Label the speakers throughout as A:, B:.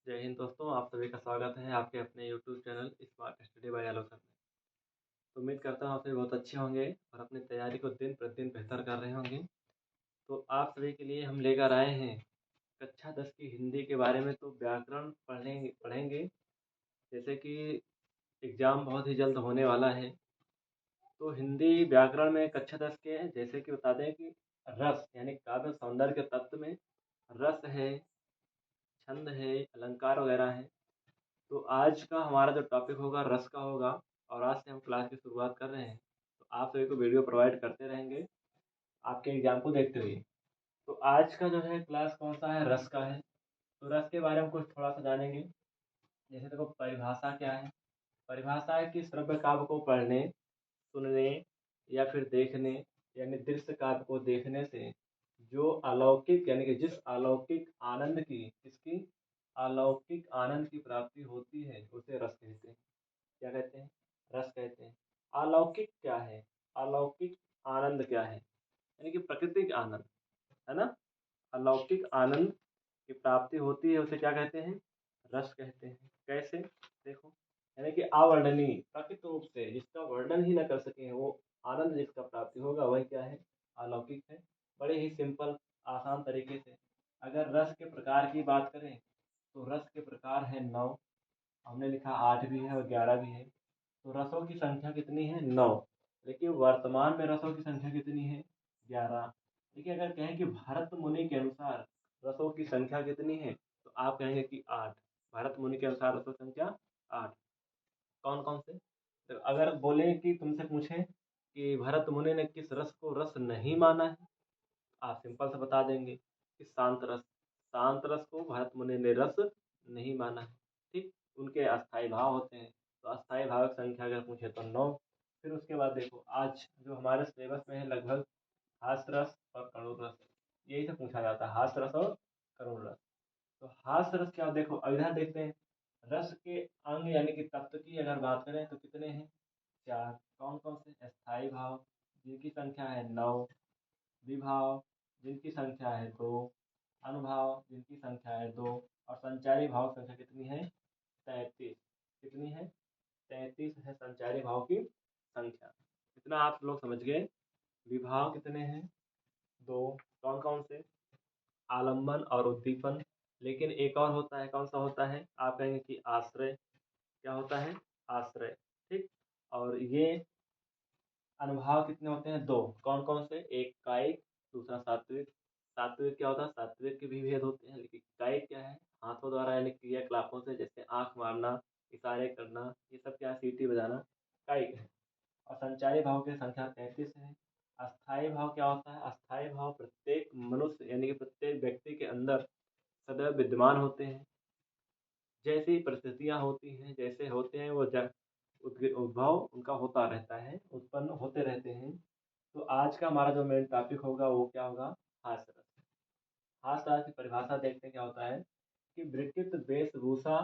A: जय हिंद दोस्तों, आप सभी का स्वागत है आपके अपने YouTube channel smart study bye आलोचक में। तो उम्मीद करता हूँ आप सभी बहुत अच्छे होंगे और अपनी तैयारी को दिन प्रतिदिन बेहतर कर रहे होंगे। तो आप सभी के लिए हम लेकर आए हैं कक्षा 10 की हिंदी के बारे में। तो व्याकरण पढ़ेंगे जैसे कि एग्ज़ाम बहुत ही जल्द होने वाला है। तो हिंदी व्याकरण में कक्षा 10 के जैसे कि बता दें कि रस यानी काव्य सौंदर्य के तत्व में रस है, छंद है, अलंकार वगैरह है। तो आज का हमारा जो टॉपिक होगा रस का होगा और आज से हम क्लास की शुरुआत कर रहे हैं। तो आप सभी को वीडियो प्रोवाइड करते रहेंगे आपके एग्जाम को देखते हुए। तो आज का जो है क्लास कौन सा है, रस का है। तो रस के बारे में कुछ थोड़ा सा जानेंगे। जैसे देखो, परिभाषा क्या है। परिभाषा है कि श्रव्य काव्य को पढ़ने, सुनने या फिर देखने यानी दृश्य काव्य को देखने से जो अलौकिक यानी कि जिस अलौकिक आनंद की किसकी अलौकिक आनंद की प्राप्ति होती है उसे रस कहते हैं। क्या कहते हैं? रस कहते हैं। अलौकिक क्या है? अलौकिक आनंद क्या है? यानी कि प्राकृतिक आनंद, है ना। अलौकिक आनंद की प्राप्ति होती है उसे क्या कहते हैं? रस कहते हैं। कैसे? देखो, यानी कि अवर्णनीय प्राकृतिक रूप से जिसका वर्णन ही न कर सके वो आनंद जिसका प्राप्ति होगा वही क्या है? अलौकिक है। बड़े ही सिंपल आसान तरीके से अगर रस के प्रकार की बात करें तो रस के प्रकार है 9। हमने लिखा 8 भी है और 11 भी है। तो रसों की संख्या कितनी है? 9। लेकिन वर्तमान में रसों की संख्या कितनी है? 11। देखिए, अगर कहें कि भरत मुनि के अनुसार रसों की संख्या कितनी है तो आप कहेंगे कि 8। भरत मुनि के अनुसार रसों की संख्या 8। कौन कौन से? तो अगर बोले कि तुमसे पूछें कि भरत मुनि ने किस रस को रस नहीं माना है, आप सिंपल से बता देंगे कि शांत रस। शांत रस को भरत मुनि ने रस नहीं माना है। ठीक। उनके अस्थाई भाव होते हैं। तो अस्थाई भाव की संख्या अगर पूछे तो 9। फिर उसके बाद देखो, आज जो हमारे सिलेबस में है लगभग हास्य रस और करुण रस, यही से पूछा जाता है, हास्य रस और करुण रस। तो हास्य रस क्या? देखो इधर देखते हैं। रस के अंग यानी कि तत्व की अगर बात करें तो कितने हैं? 4। कौन कौन से? अस्थाई भाव जिनकी संख्या है 9, विभाव जिनकी संख्या है 2, अनुभाव जिनकी संख्या है 2 और संचारी भाव की संख्या कितनी है? 33। कितनी है? 33 है संचारी भाव की संख्या। इतना आप लोग समझ गए। विभाव कितने हैं? 2। कौन कौन से? आलंबन और उद्दीपन। लेकिन एक और होता है, कौन सा होता है? आप कहेंगे कि आश्रय। क्या होता है? आश्रय। ठीक। और ये अनुभाव कितने होते हैं? 2। कौन कौन से? एक कायिक, दूसरा सात्विक। सात्विक क्या होता है? सात्विक के भी भेद होते हैं, लेकिन कायिक क्या है? हाथों द्वारा यानी क्रियाकलापों से, जैसे आंख मारना, इशारे करना, ये सब क्या है? सीटी बजाना कायिक है। और संचारी भाव की संख्या 33 है। अस्थाई भाव क्या होता है? अस्थाई भाव प्रत्येक मनुष्य यानी कि प्रत्येक व्यक्ति के अंदर सदैव विद्यमान होते हैं। जैसी परिस्थितियाँ होती हैं, जैसे होते हैं वो उद्भव उनका होता रहता है, उत्पन्न होते रहते हैं। तो आज का हमारा जो मेन टॉपिक होगा वो क्या होगा? हास्य रस। हास्य रस की परिभाषा देखते हैं क्या होता है कि विकृत वेशभूषा,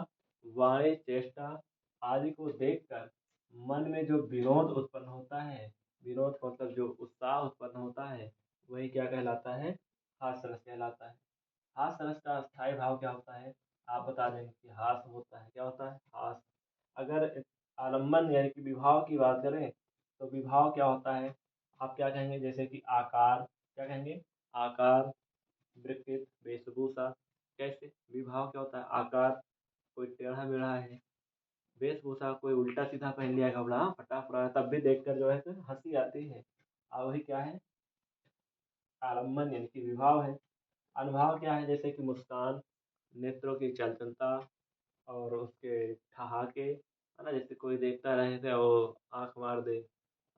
A: वाणी, चेष्टा आदि को देखकर मन में जो विनोद उत्पन्न होता है, विनोद का मतलब जो उत्साह उत्पन्न होता है, वही क्या कहलाता है? हास्य रस कहलाता है। हास्य रस का स्थायी भाव क्या होता है? आप बता देंगे कि हास्य होता है। क्या होता है? हास्य। अगर आलम्बन यानी कि विभाव की बात करें तो विभाव क्या होता है? आप क्या कहेंगे? जैसे कि आकार। क्या कहेंगे? आकार, विकृत, वेशभूषा। कैसे? विभाव क्या होता है? आकार, कोई टेढ़ा मेढ़ा है। वेशभूषा, कोई उल्टा सीधा पहन लिया कपड़ा, फटा फटा, तब भी देखकर जो है तो हंसी आती है। और वही क्या है? आलम्बन यानी कि विभाव है। अनुभाव क्या है? जैसे कि मुस्कान, नेत्रों की चंचलता और उसके ठहाके, है ना। जैसे कोई देखता रहे थे वो आंख मार दे,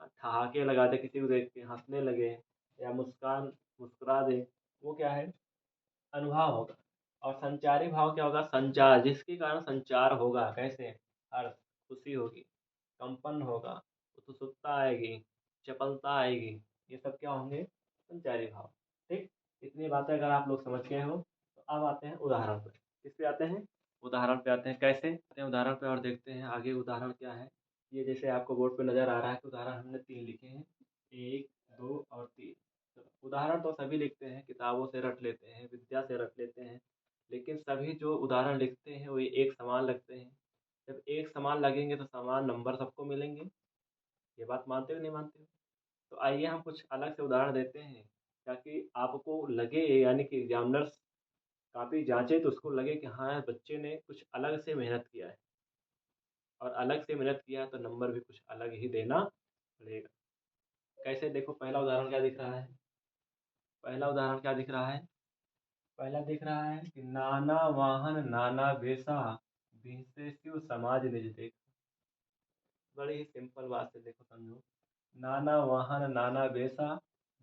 A: ठहाके लगा दे, किसी को देख के हंसने लगे या मुस्कान मुस्कुरा दे, वो क्या है? अनुभाव होगा। और संचारी भाव क्या होगा? संचार, जिसके कारण संचार होगा। कैसे? हर्ष, खुशी होगी, कंपन होगा, उत्सुकता आएगी, चपलता आएगी। ये सब क्या होंगे? संचारी भाव। ठीक। इतनी बातें अगर आप लोग समझ गए हो तो अब आते हैं उदाहरण पे। किस पे आते हैं? उदाहरण पे आते हैं। कैसे आते हैं उदाहरण पे और देखते हैं आगे उदाहरण क्या है। ये जैसे आपको बोर्ड पे नजर आ रहा है कि उदाहरण हमने 3 लिखे हैं, 1, 2 और 3। तो उदाहरण तो सभी लिखते हैं, किताबों से रट लेते हैं, विद्या से रट लेते हैं, लेकिन सभी जो उदाहरण लिखते हैं वो एक समान लगते हैं। जब एक समान लगेंगे तो समान नंबर सबको मिलेंगे। ये बात मानते हो नहीं मानते हो? तो आइए हम कुछ अलग से उदाहरण देते हैं, ताकि आपको लगे यानी कि एग्ज़ामिनर्स काफ़ी जाँचे तो उसको लगे कि हाँ, बच्चे ने कुछ अलग से मेहनत किया है और अलग से मेहनत किया है तो नंबर भी कुछ अलग ही देना पड़ेगा। कैसे देखो पहला उदाहरण क्या दिख रहा है? पहला उदाहरण क्या दिख रहा है? पहला दिख रहा है कि नाना वाहन नाना बेसा, बिहसे शिव समाज निज देखा। बड़ी ही सिंपल बात से देखो समझो। नाना वाहन नाना बेसा,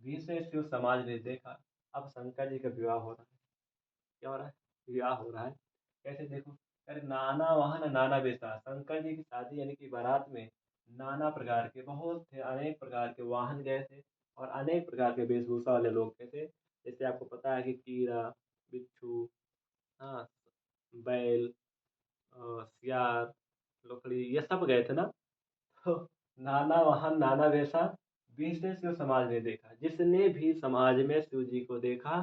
A: बिहसे शिव समाज निज देखा। अब शंकर जी का विवाह हो रहा है। क्या हो रहा है? विवाह हो रहा है। कैसे देखो, अरे नाना वाहन नाना बेसा, शंकर जी की शादी यानी कि बारात में नाना प्रकार के बहुत थे, अनेक प्रकार के वाहन गए थे और अनेक प्रकार के वेशभूषा वाले लोग गए थे। जैसे आपको पता है कि कीड़ा, बिच्छू, हाँ, बैल, सियार, लोकड़ी, ये सब गए थे ना। तो नाना वाहन नाना वेशा, बीसने शिव समाज ने देखा। जिसने भी समाज में शिव जी को देखा,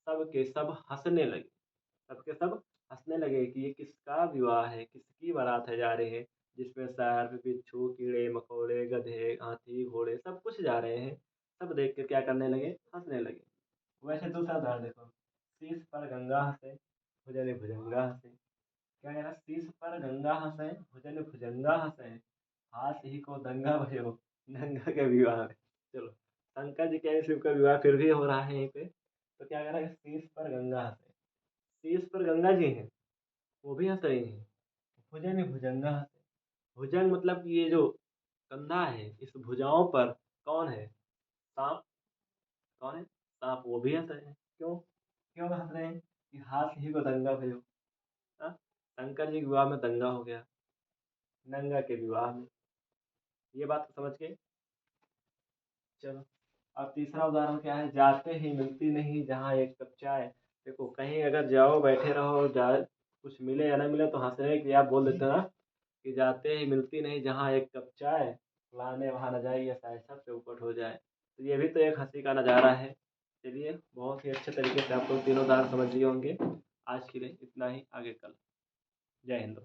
A: सब के सब हंसने लगे। सबके सब हंसने लगे कि ये किसका विवाह है, किसकी बारात है जा रही है, जिसमें सर्प, बिच्छू, कीड़े मकोड़े, गधे, हाथी, घोड़े सब कुछ जा रहे हैं। सब देख के क्या करने लगे? हंसने लगे। वैसे दूसरा उदाहरण देखो, शीश पर गंगा हंसे, भुजंग भुजंगा हंसे। क्या कह रहा है? शीश पर गंगा हंसे, भुजंग भुजंगा हंसे, हाथ ही को दंगा भयो, गंगा के विवाह में। चलो, शंकर जी के शिव का विवाह फिर भी हो रहा है यहीं पे। तो क्या कह रहा है? शीश पर गंगा हंसे। शीश पर गंगा जी हैं, वो भी हंस रही हैं। भुजंग भुजंगा हंसे। भुजंग मतलब कि ये जो कंधा है, इस भुजाओं पर कौन है? सांप। कौन है? सांप। वो भी हंस रहे हैं। क्यों? क्यों हंस रहे हैं? कि हाथ ही को दंगा भयो। हाँ? शंकर जी के विवाह में दंगा हो गया, नंगा के विवाह में। ये बात तो समझ गए। चलो, अब तीसरा उदाहरण क्या है? जाते ही मिलती नहीं जहाँ एक कप चाय। देखो कहीं अगर जाओ बैठे रहो, जा कुछ मिले या ना मिले तो हंसने के लिए आप बोल देते ना कि जाते ही मिलती नहीं जहाँ एक कप चाय, फलाने वहाँ न जाइए शायद सब चौपट हो जाए। तो ये भी तो एक हंसी का नज़ारा है। चलिए, बहुत ही अच्छे तरीके से आप लोग तीनों उदाहरण समझ लिए होंगे। आज के लिए इतना ही, आगे कल। जय हिंद।